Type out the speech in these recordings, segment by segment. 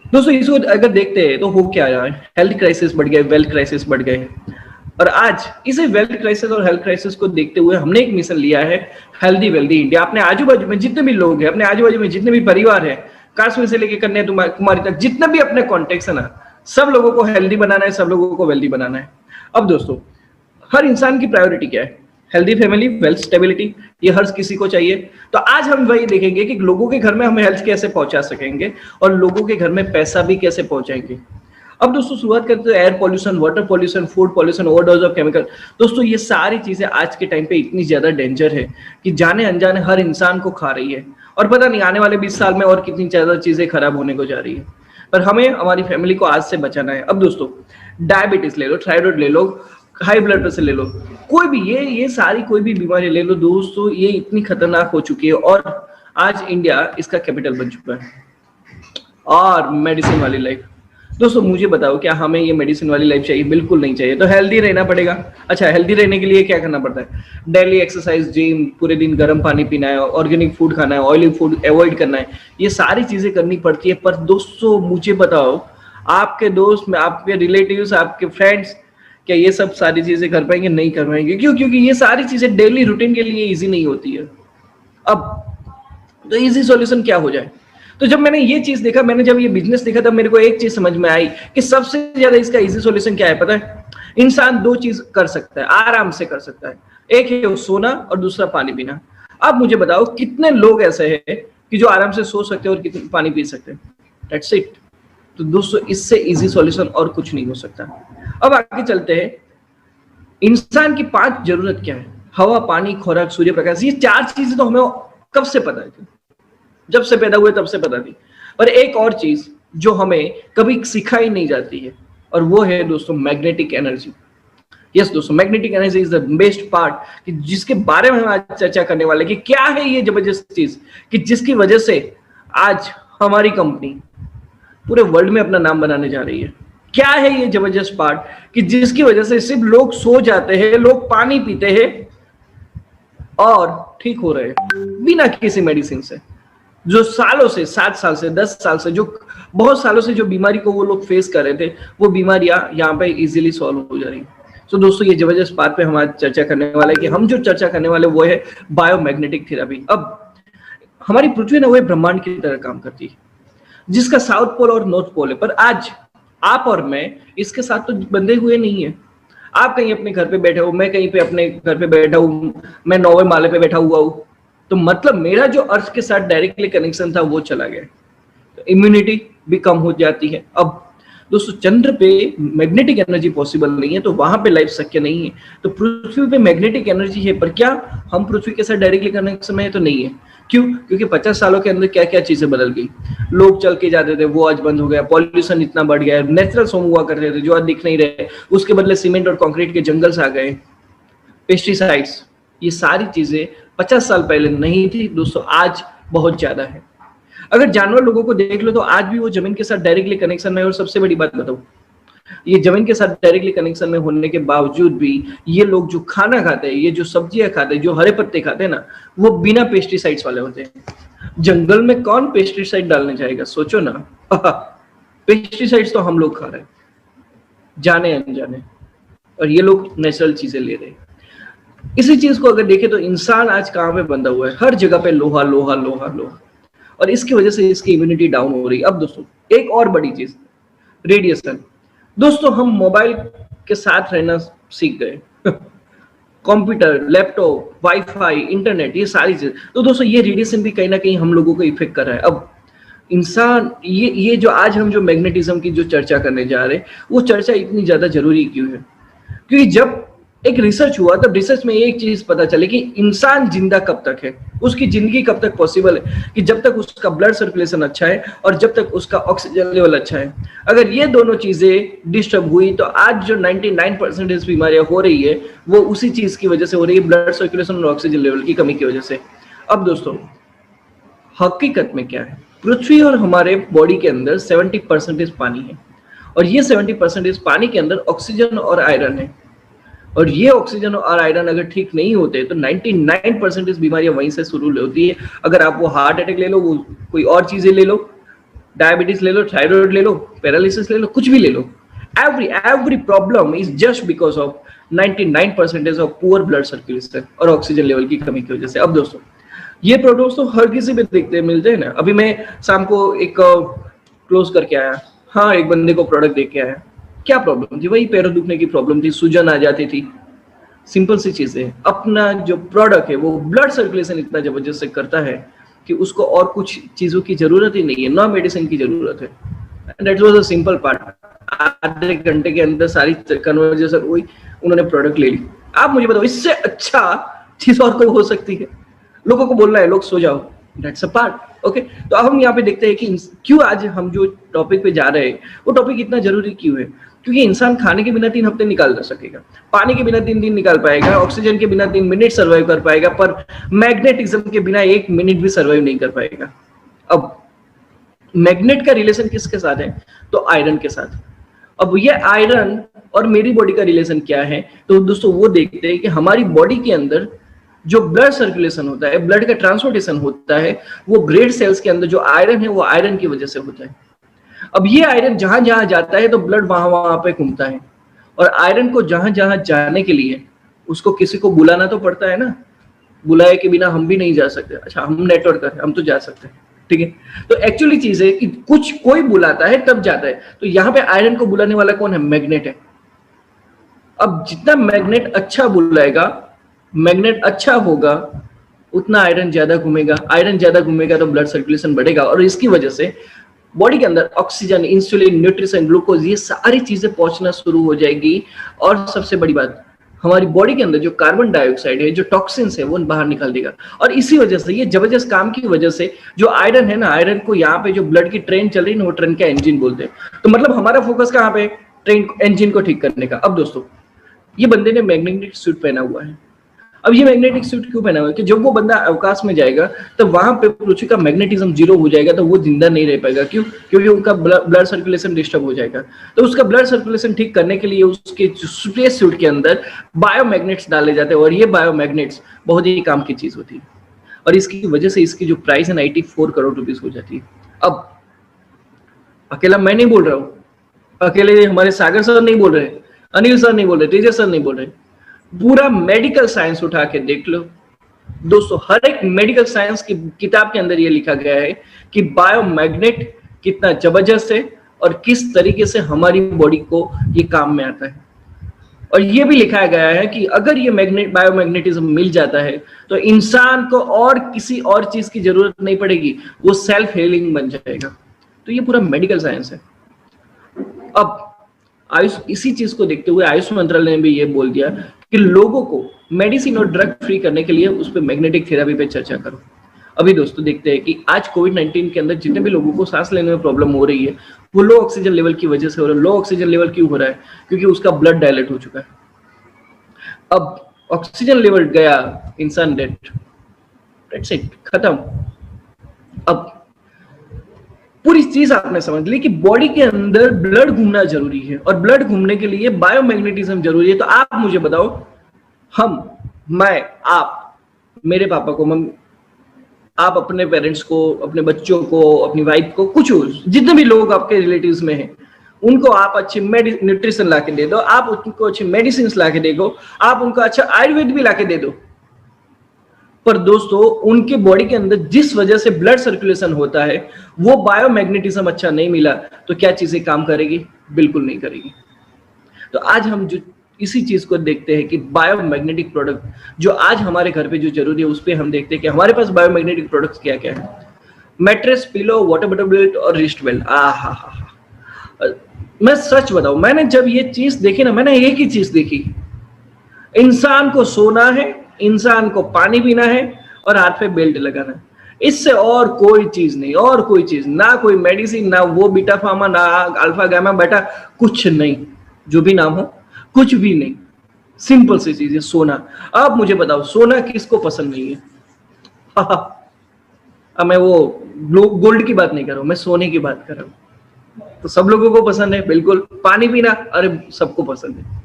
दोस्तों इसको अगर देखते हैं तो हो क्या रहा है, हेल्थ क्राइसिस बढ़ गए, वेल्थ क्राइसिस बढ़ गए। और आज इसे वेल्थ क्राइसिस और हेल्थ क्राइसिस को देखते हुए हमने एक मिशन लिया है, हेल्दी वेल्दी इंडिया। अपने आजू बाजू में जितने भी लोग हैं, अपने आजू बाजू में जितने भी परिवार है, काश्मीर से लेकर कन्याकुमारी तक जितने भी अपने कॉन्टेक्ट है ना, सब लोगों को हेल्दी बनाना है, सब लोगों को वेल्दी बनाना है। अब दोस्तों हर इंसान की प्रायोरिटी क्या है? हेल्दी फैमिली, वेल्थ स्टेबिलिटी, ये हर किसी को चाहिए। तो आज हम वही देखेंगे कि लोगों के घर में हम हेल्थ कैसे पहुंचा सकेंगे और लोगों के घर में पैसा भी कैसे पहुंचाएंगे। अब दोस्तों शुरुआत करते हैं air pollution, water pollution, food pollution, overdose of chemical. दोस्तों ये सारी चीजें आज के टाइम पे इतनी ज्यादा डेंजर है कि जाने अनजाने हर इंसान को खा रही है, और पता नहीं आने वाले 20 साल में और कितनी ज्यादा चीजें खराब होने को जा रही है। पर हमें हमारी फैमिली को आज से बचाना है। अब दोस्तों डायबिटीज ले लो, थायराइड ले लो, हाई ब्लड प्रेशर ले लो, कोई भी ये सारी कोई भी बीमारी ले लो दोस्तों, ये इतनी खतरनाक हो चुकी है और आज इंडिया इसका कैपिटल बन चुका है। और मेडिसिन वाली लाइफ, दोस्तों मुझे बताओ क्या हमें ये मेडिसिन वाली लाइफ चाहिए? बिल्कुल नहीं चाहिए। तो हेल्दी रहना पड़ेगा। अच्छा, हेल्दी रहने के लिए क्या करना पड़ता है? डेली एक्सरसाइज, जिम, पूरे दिन गर्म पानी पीना है, ऑर्गेनिक फूड खाना है, ऑयली फूड अवॉइड करना है, ये सारी चीजें करनी पड़ती है। पर दोस्तों मुझे बताओ, आपके दोस्त, आपके रिलेटिव्स, आपके फ्रेंड्स क्या ये सब सारी चीजें कर पाएंगे? नहीं कर पाएंगे। क्यों? क्योंकि ये सारी चीजें डेली रूटीन के लिए इजी नहीं होती है। अब तो इजी सॉल्यूशन क्या हो जाए? तो जब मैंने ये चीज देखा, मैंने जब ये बिजनेस देखा, तब मेरे को एक चीज समझ में आई कि सबसे ज्यादा इसका इजी सॉल्यूशन क्या है पता है? इंसान दो चीज कर सकता है, आराम से कर सकता है। एक है सोना और दूसरा पानी पीना। अब मुझे बताओ कितने लोग ऐसे हैं कि जो आराम से सो सकते हैं और कितने पानी पी सकते हैं? That's it. तो दोस्तों इससे इजी सॉल्यूशन और कुछ नहीं हो सकता। अब आगे चलते हैं, इंसान की 5 जरूरत क्या है? हवा, पानी, खुराक, सूर्य प्रकाश। ये 4 चीजें तो हमें कब से पता है, जब से पैदा हुए तब से पता थी। पर एक और चीज जो हमें कभी सिखाई नहीं जाती है, और वो है दोस्तों मैग्नेटिक एनर्जी। यस दोस्तों, magnetic energy is the best part, कि जिसके बारे में हम आज चर्चा करने वाले कि क्या है ये जबरदस्त चीज कि जिसकी वजह से आज हमारी कंपनी पूरे वर्ल्ड में अपना नाम बनाने जा रही है। क्या है ये जबरदस्त पार्ट कि जिसकी वजह से सिर्फ लोग सो जाते हैं, लोग पानी पीते हैं और ठीक हो रहे हैं बिना किसी मेडिसिन से। जो सालों से, 7 साल से, 10 साल से, जो बहुत सालों से जो बीमारी को वो लोग फेस कर रहे थे, वो बीमारियां यहाँ पे इजीली सॉल्व हो जा रही है। तो दोस्तों ये जबरदस्त बात पे हम आज चर्चा करने वाले हैं कि हम जो चर्चा करने वाले वो है बायोमैग्नेटिक थेरेपी। अब हमारी पृथ्वी ना वो ब्रह्मांड की तरह काम करती है, जिसका साउथ पोल और नॉर्थ पोल है। पर आज आप और मैं इसके साथ तो बंधे हुए नहीं है। आप कहीं अपने घर पे बैठे हो, मैं कहीं पे अपने घर पे बैठा हूँ, मैं 9वें माले पे बैठा हुआ हूँ। तो मतलब मेरा जो अर्थ के साथ डायरेक्टली कनेक्शन था वो चला गया, तो इम्यूनिटी भी कम हो जाती है। अब दोस्तों चंद्र पे मैग्नेटिक एनर्जी पॉसिबल नहीं है, तो वहां पे लाइफ शक्य नहीं है। तो पृथ्वी पे मैग्नेटिक एनर्जी है, पर क्या हम पृथ्वी के साथ डायरेक्टली कनेक्शन में है? तो नहीं है। क्यों? क्योंकि 50 सालों के अंदर क्या क्या चीजें बदल गई। लोग चल के जाते थे, वो आज बंद हो गया। पॉल्यूशन इतना बढ़ गया, नेचुरल सोम हुआ करते थे जो आज दिख नहीं रहे, उसके बदले सीमेंट और कंक्रीट के जंगल्स आ गए। पेस्टिसाइड्स, ये सारी चीजें 50 साल पहले नहीं थी दोस्तों, आज बहुत ज्यादा है। अगर जानवर लोगों को देख लो तो आज भी वो जमीन के साथ डायरेक्टली कनेक्शन में है। और सबसे बड़ी बात बताऊं, ये जमीन के साथ डायरेक्टली कनेक्शन में होने के बावजूद भी ये लोग जो खाना खाते हैं, ये जो सब्जियां खाते हैं, जो हरे पत्ते खाते हैं ना, वो बिना पेस्टिसाइड्स वाले होते हैं। जंगल में कौन पेस्टिसाइड डालने जाएगा? सोचो ना। पेस्टिसाइड्स तो हम लोग खा रहे हैं जाने अनजाने, और ये लोग नेचुरल चीजें ले रहे हैं। इसी चीज को अगर देखें तो इंसान आज कहां पे बंधा हुआ है? हर जगह पे लोहा लोहा लोहा लोहा, और इसकी वजह से इसकी इम्यूनिटी डाउन हो रही है। अब दोस्तों एक और बड़ी चीज, रेडिएशन। दोस्तों हम मोबाइल के साथ रहना सीख गए, कंप्यूटर, लैपटॉप, वाईफाई, इंटरनेट, ये सारी चीज। तो दोस्तों ये रेडिएशन भी कहीं ना कहीं हम लोगों को इफेक्ट कर रहा है। अब इंसान ये जो आज हम जो मैग्नेटिज्म की जो चर्चा करने जा रहे हैं, वो चर्चा इतनी ज्यादा जरूरी क्यों है? क्योंकि जब एक रिसर्च हुआ, तब रिसर्च में एक चीज पता चली कि इंसान जिंदा कब तक है, उसकी जिंदगी कब तक पॉसिबल है, कि जब तक उसका ब्लड सर्कुलेशन अच्छा है और जब तक उसका ऑक्सीजन लेवल अच्छा है। अगर ये दोनों चीजें डिस्टर्ब हुई तो आज जो 99% बीमारियां हो रही है वो उसी चीज की वजह से हो रही है, ब्लड सर्कुलेशन और ऑक्सीजन लेवल की कमी की वजह से। अब दोस्तों हकीकत में क्या है, पृथ्वी और हमारे बॉडी के अंदर 70% पानी है और ये 70% पानी के अंदर ऑक्सीजन और आयरन है। और ये ऑक्सीजन और आयरन अगर ठीक नहीं होते तो 99% बीमारियां वहीं से शुरू होती है। अगर आप वो हार्ट अटैक ले लो, वो कोई और चीजें ले लो, डायबिटीज ले लो, थायराइड ले लो, पैरालिसिस ले लो, कुछ भी ले लो, every problem is just because of 99% of poor blood circulation और ऑक्सीजन लेवल की कमी की वजह से। अब दोस्तों ये प्रोडक्ट्स तो हर किसी पे देखते मिलते हैं ना। अभी मैं शाम को एक क्लोज करके आया, हाँ एक बंदे को प्रोडक्ट देके आया, क्या प्रॉब्लम थी, वही पैरों दुखने की प्रॉब्लम थी, सूजन आ जाती थी, सिंपल सी चीज है। अपना जो प्रोडक्ट है वो ब्लड सर्कुलेशन इतना जबरदस्त से करता है कि उसको और कुछ चीजों की जरूरत ही नहीं है, ना मेडिसिन की जरूरत है। That was a simple part. आधे घंटे के अंदर सारी कन्वर्जेशन हुई, उन्होंने प्रोडक्ट ले ली। आप मुझे बताओ इससे अच्छा चीज और कोई हो सकती है? लोगों को बोलना है लोग सो जाओ, दैट्स अ पार्ट। ओके, तो अब हम यहाँ पे देखते हैं कि क्यों आज हम जो टॉपिक पे जा रहे हैं वो टॉपिक इतना जरूरी क्यों है। क्योंकि इंसान खाने के बिना 3 हफ्ते निकाल सकेगा, पानी के बिना 3 दिन निकाल पाएगा, ऑक्सीजन के बिना 3 मिनट सर्वाइव कर पाएगा, पर मैग्नेटिज्म के बिना 1 मिनट भी सर्वाइव नहीं कर पाएगा। अब मैग्नेट का रिलेशन किसके साथ है? तो आयरन के साथ। अब ये आयरन और मेरी बॉडी का रिलेशन क्या है? तो दोस्तों वो देखते हैं कि हमारी बॉडी के अंदर जो ब्लड सर्कुलेशन होता है, ब्लड का ट्रांसपोर्टेशन होता है, वो ग्रेड सेल्स के अंदर जो आयरन है वो आयरन की वजह से होता है। अब ये आयरन जहां जहां जाता है तो ब्लड वहां वहां पे घूमता है, और आयरन को जहां जहां जाने के लिए उसको किसी को बुलाना तो पड़ता है ना, बुलाए के बिना हम भी नहीं जा सकते। अच्छा हम नेटवर्क है, हम तो जा सकते हैं, ठीक है। तो एक्चुअली चीज है कि कुछ कोई बुलाता है तब जाता है, तो यहाँ पे आयरन को बुलाने वाला कौन है? मैग्नेट है। अब जितना मैग्नेट अच्छा बुलाएगा, मैग्नेट अच्छा होगा, उतना आयरन ज्यादा घूमेगा, आयरन ज्यादा घूमेगा तो ब्लड सर्कुलेशन बढ़ेगा, और इसकी वजह से बॉडी के अंदर ऑक्सीजन, इंसुलिन, न्यूट्रिशन, ग्लूकोज, ये सारी चीजें पहुंचना शुरू हो जाएगी। और सबसे बड़ी बात, हमारी बॉडी के अंदर जो कार्बन डाइऑक्साइड है, जो टॉक्सिन्स है, वो बाहर निकाल देगा। और इसी वजह से, ये जबरदस्त काम की वजह से, जो आयरन है ना, आयरन को यहाँ पे जो ब्लड की ट्रेन चल रही है ना, वो ट्रेन का इंजन बोलते हैं। तो मतलब हमारा फोकस कहाँ पे? ट्रेन इंजन को ठीक करने का। अब दोस्तों ये बंदे ने मैग्नेटिक सूट पहना हुआ है। अब ये मैग्नेटिक सूट क्यों पहना हुआ है? कि जब वो बंदा अवकाश में जाएगा तो वहां पे पृथ्वी का मैग्नेटिज्म 0 हो जाएगा, तो वो जिंदा नहीं रह पाएगा। क्यों? क्योंकि उनका ब्लड सर्कुलेशन डिस्टर्ब हो जाएगा। तो उसका ब्लड सर्कुलेशन ठीक करने के लिए उसके स्पेस सूट के अंदर बायोमैग्नेट्स डाले जाते हैं, और ये बायोमैग्नेट्स बहुत ही काम की चीज होती है, और इसकी वजह से इसकी जो प्राइस है 94 करोड़ रुपीस हो जाती है। अब अकेला मैं नहीं बोल रहा हूँ, अकेले हमारे सागर सर नहीं बोल रहे, अनिल सर नहीं बोल रहे, तेजस सर नहीं बोल रहे, पूरा मेडिकल साइंस उठा के देख लो दोस्तों। हर एक मेडिकल साइंस की किताब के अंदर ये लिखा गया है कि बायोमैग्नेट कितना जबरदस्त है और किस तरीके से हमारी बॉडी को ये काम में आता है। और ये भी लिखा गया है कि अगर ये बायोमैग्नेटिज्म मिल जाता है तो इंसान को और किसी और चीज की जरूरत नहीं पड़ेगी, वो सेल्फ हीलिंग बन जाएगा। तो ये पूरा मेडिकल साइंस है। अब आयुष, इसी चीज को देखते हुए आयुष मंत्रालय ने भी ये बोल दिया कि लोगों को मेडिसिन और ड्रग फ्री करने के लिए उस पर मैग्नेटिक थेरेपी पे चर्चा करो। अभी दोस्तों देखते हैं कि आज कोविड-19 के अंदर जितने भी लोगों को सांस लेने में प्रॉब्लम हो रही है वो लो ऑक्सीजन लेवल की वजह से हो रहा है। लो ऑक्सीजन लेवल क्यों हो रहा है? क्योंकि उसका ब्लड डायलेट हो चुका है। अब ऑक्सीजन लेवल गया, इंसान डेड, दैट्स इट, खत्म। अब पूरी चीज आपने समझ ली कि बॉडी के अंदर ब्लड घूमना जरूरी है, और ब्लड घूमने के लिए बायोमैग्नेटिज्म जरूरी है। तो आप मुझे बताओ, हम, मैं, आप, मेरे पापा को, मम्मी, आप अपने पेरेंट्स को, अपने बच्चों को, अपनी वाइफ को, कुछ जितने भी लोग आपके रिलेटिव्स में हैं, उनको आप अच्छी न्यूट्रिशन ला के दे दो, आप उनको अच्छी मेडिसिन ला के दे दो, आप उनको अच्छा आयुर्वेद भी ला के दे दो, पर दोस्तों उनके बॉडी के अंदर जिस वजह से ब्लड सर्कुलेशन होता है वो बायोमैग्नेटिज्म अच्छा नहीं मिला, तो क्या चीजें काम करेगी? बिल्कुल नहीं करेगी। तो आज हम जो इसी चीज को देखते हैं कि बायोमैग्नेटिक प्रोडक्ट जो आज हमारे घर पे जो जरूरी है, उस पर हम देखते हैं कि हमारे पास बायोमैग्नेटिक प्रोडक्ट्स क्या क्या है। Mattress, pillow, water bottle belt और रिस्ट बेल्ट। मैं सच बताऊं, मैंने जब ये चीज देखी ना, मैंने एक ही चीज देखी, इंसान को सोना है, इंसान को पानी पीना है और हाथ पे बेल्ट लगाना है। इससे और कोई चीज नहीं, और कोई चीज ना, कोई मेडिसिन ना, वो बीटा फार्मा ना अल्फा गामा बेटा, कुछ नहीं, जो भी नाम हो, कुछ भी नहीं। सिंपल सी चीज है सोना। अब मुझे बताओ सोना किसको पसंद नहीं है? अब मैं वो गोल्ड की बात नहीं कर रहा हूं, मैं सोने की बात कर रहा हूं। तो सब लोगों को पसंद है, बिल्कुल। पानी पीना, अरे सबको पसंद है।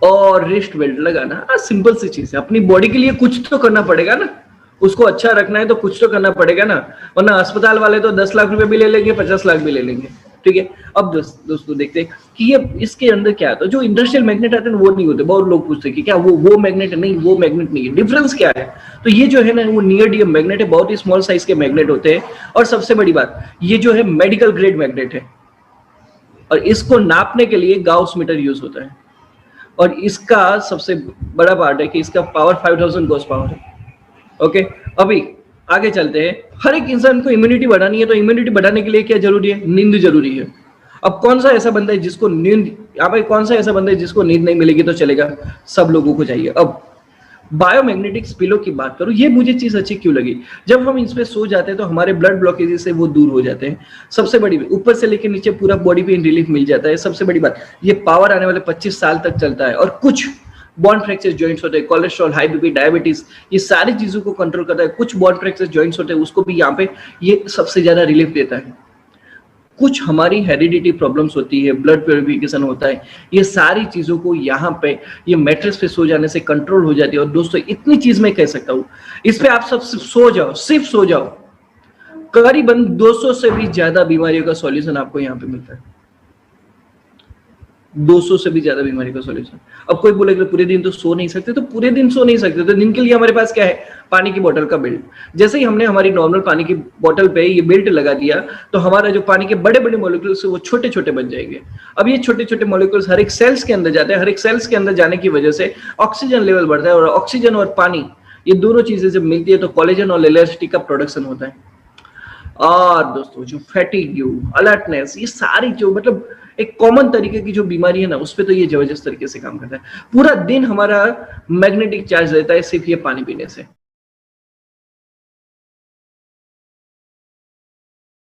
और रिस्ट बेल्ट लगाना, सिंपल सी चीज है। अपनी बॉडी के लिए कुछ तो करना पड़ेगा ना, उसको अच्छा रखना है तो कुछ तो करना पड़ेगा ना, वरना अस्पताल वाले तो 10 लाख रुपए भी ले लेंगे, 50 लाख भी ले लेंगे। ठीक है, अब दोस्तों देखते हैं कि ये इसके अंदर क्या आता है। जो इंडस्ट्रियल मैग्नेट आते हैं वो नहीं होते। बहुत लोग पूछते हैं कि क्या वो मैग्नेट है? नहीं, वो मैग्नेट नहीं है। डिफरेंस क्या है? तो ये जो है ना, वो नियोडियम मैग्नेट है, बहुत ही स्मॉल साइज के मैग्नेट होते हैं। और सबसे बड़ी बात, ये जो है मेडिकल ग्रेड मैग्नेट है, और इसको नापने के लिए गाउस मीटर यूज होता है। और इसका सबसे बड़ा पार्ट है कि इसका पावर 5000 गॉस पावर है। ओके, अभी आगे चलते हैं। हर एक इंसान को इम्यूनिटी बढ़ानी है, तो इम्यूनिटी बढ़ाने के लिए क्या जरूरी है? नींद जरूरी है। अब कौन सा ऐसा बंदा है जिसको नींद, यहाँ पे कौन सा ऐसा बंदा है जिसको नींद नहीं मिलेगी तो चलेगा? सब लोगों को चाहिए। अब बायोमैग्नेटिक्स पिलो की बात करूं, ये मुझे चीज अच्छी क्यों लगी? जब हम इस पे सो जाते हैं तो हमारे ब्लड ब्लॉकेजेस से वो दूर हो जाते हैं। सबसे बड़ी, ऊपर से लेकर नीचे पूरा बॉडी पेन रिलीफ मिल जाता है। सबसे बड़ी बात, ये पावर आने वाले 25 साल तक चलता है। और कुछ बॉन्ड फ्रैक्चर जॉइंट्स होते हैं, कोलेस्ट्रॉल, हाई बीपी, डायबिटीज, ये सारी चीजों को कंट्रोल करता है। कुछ बॉन्ड फ्रैक्चर जॉइंट्स होते हैं, उसको भी यहाँ पे ये सबसे ज्यादा रिलीफ देता है। कुछ हमारी हेरिडिटी प्रॉब्लम्स होती है, ब्लड प्योरिफिकेशन होता है, ये सारी चीजों को यहाँ पे ये मैट्रेस पे सो जाने से कंट्रोल हो जाती है। और दोस्तों इतनी चीज मैं कह सकता हूँ, इस पे आप सब सो जाओ, सिर्फ सो जाओ, करीबन 200 से भी ज्यादा बीमारियों का सॉल्यूशन आपको यहाँ पे मिलता है। 200 से भी ज्यादा बीमारी का सॉल्यूशन। अब कोई बोलेगा पूरे दिन तो सो नहीं सकते, तो पूरे दिन सो नहीं सकते, तो दिन के लिए हमारे पास क्या है? पानी की बोतल का बेल्ट। जैसे ही हमने हमारी नॉर्मल पानी की बोतल पे ये बेल्ट लगा दिया, तो हमारा जो पानी के बड़े बड़े मॉलिक्यूल्स है वो छोटे छोटे बन जाएंगे। अब ये छोटे छोटे मॉलिक्यूल्स हर एक सेल्स के अंदर जाते हैं। हर एक सेल्स के अंदर जाने की वजह से ऑक्सीजन लेवल बढ़ता है, और ऑक्सीजन और पानी, ये दोनों चीजें जब मिलती है तो कोलेजन और इलास्टिसिटी का प्रोडक्शन होता है। और दोस्तों जो फैटिग, अलर्टनेस, ये सारी जो मतलब एक कॉमन तरीके की जो बीमारी है ना, उस पे तो ये जबरदस्त तरीके से काम करता है। पूरा दिन हमारा मैग्नेटिक चार्ज रहता है सिर्फ ये पानी पीने से।